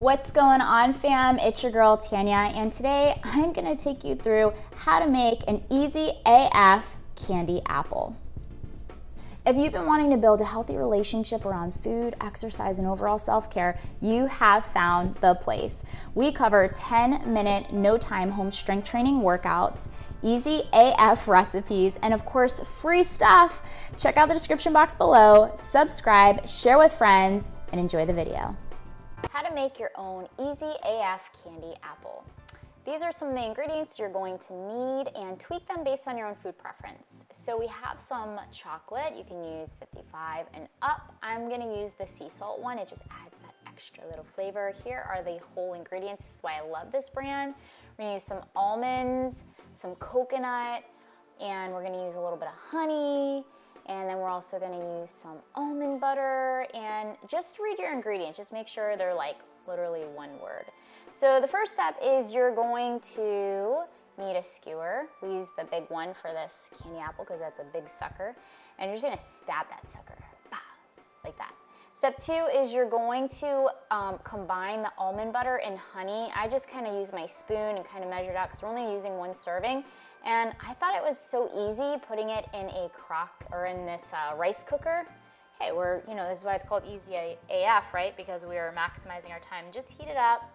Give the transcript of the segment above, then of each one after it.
What's going on, fam? It's your girl Tanya, and today I'm gonna take you through how to make an easy AF candy apple. If you've been wanting to build a healthy relationship around food, exercise, and overall self-care, you have found the place. We cover 10-minute, no-time home strength training workouts, easy AF recipes, and of course, free stuff. Check out the description box below, subscribe, share with friends, and enjoy the video. How to make your own easy AF candy apple. These are some of the ingredients you're going to need, and tweak them based on your own food preference. So we have some chocolate. You can use 55 and up. I'm gonna use the sea salt one. It just adds that extra little flavor. Here are the whole ingredients. This is why I love this brand. We're gonna use some almonds, some coconut, and we're gonna use a little bit of honey. And then we're also gonna use some almond butter, and just read your ingredients. Just make sure they're like literally one word. So the first step is you're going to need a skewer. We use the big one for this candy apple because that's a big sucker. And you're just gonna stab that sucker, like that. Step two is you're going to combine the almond butter and honey. I just kind of use my spoon and kind of measure it out because we're only using one serving. And I thought it was so easy putting it in a crock or in this rice cooker. Hey, this is why it's called easy AF, right? Because we are maximizing our time. Just heat it up,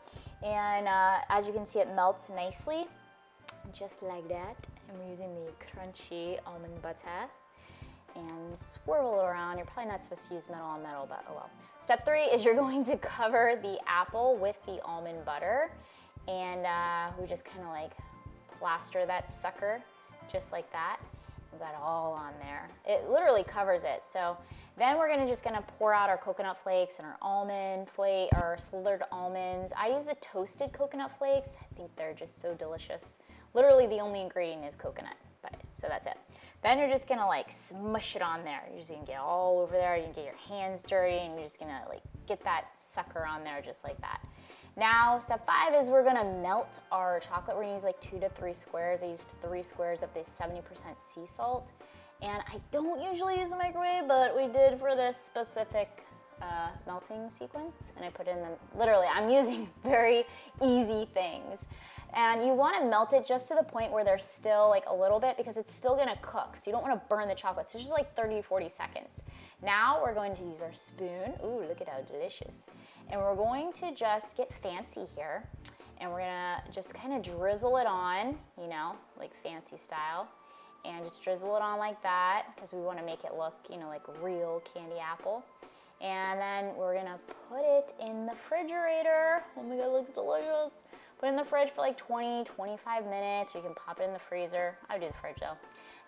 and as you can see, it melts nicely, just like that. And we're using the crunchy almond butter. And swirl it around. You're probably not supposed to use metal on metal, but oh well. Step three is you're going to cover the apple with the almond butter, and we just kind of like plaster that sucker just like that. We've got it all on there. It literally covers it. So then we're just gonna pour out our coconut flakes and our almond flake, or slithered almonds. I use the toasted coconut flakes. I think they're just so delicious. Literally the only ingredient is coconut, so that's it. Then you're just gonna like smush it on there. You're just gonna get all over there. You can get your hands dirty, and you're just gonna like get that sucker on there just like that. Now, step five is we're gonna melt our chocolate. We're gonna use like 2 to 3 squares. I used 3 squares of this 70% sea salt. And I don't usually use a microwave, but we did for this specific melting sequence. And I put it in literally, I'm using very easy things. And you wanna melt it just to the point where there's still like a little bit, because it's still gonna cook. So you don't wanna burn the chocolate. So it's just like 30 to 40 seconds. Now we're going to use our spoon. Ooh, look at how delicious. And we're going to just get fancy here. And we're gonna just kind of drizzle it on, like fancy style. And just drizzle it on like that, because we wanna make it look, like real candy apple. And then we're gonna put it in the refrigerator. Oh my God, it looks delicious. Put it in the fridge for like 20, 25 minutes, or you can pop it in the freezer. I would do the fridge though.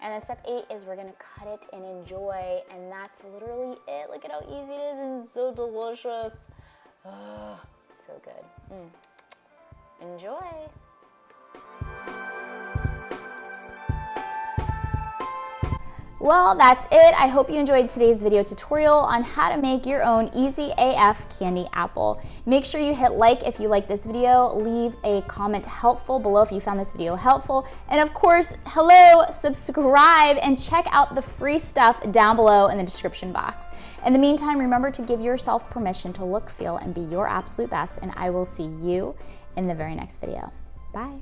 And then step 8 is we're gonna cut it and enjoy, and that's literally it. Look at how easy it is and so delicious. Oh, so good. Enjoy. Well, that's it. I hope you enjoyed today's video tutorial on how to make your own easy AF candy apple. Make sure you hit like if you like this video, leave a comment helpful below if you found this video helpful, and of course, subscribe, and check out the free stuff down below in the description box. In the meantime, remember to give yourself permission to look, feel, and be your absolute best, and I will see you in the very next video. Bye.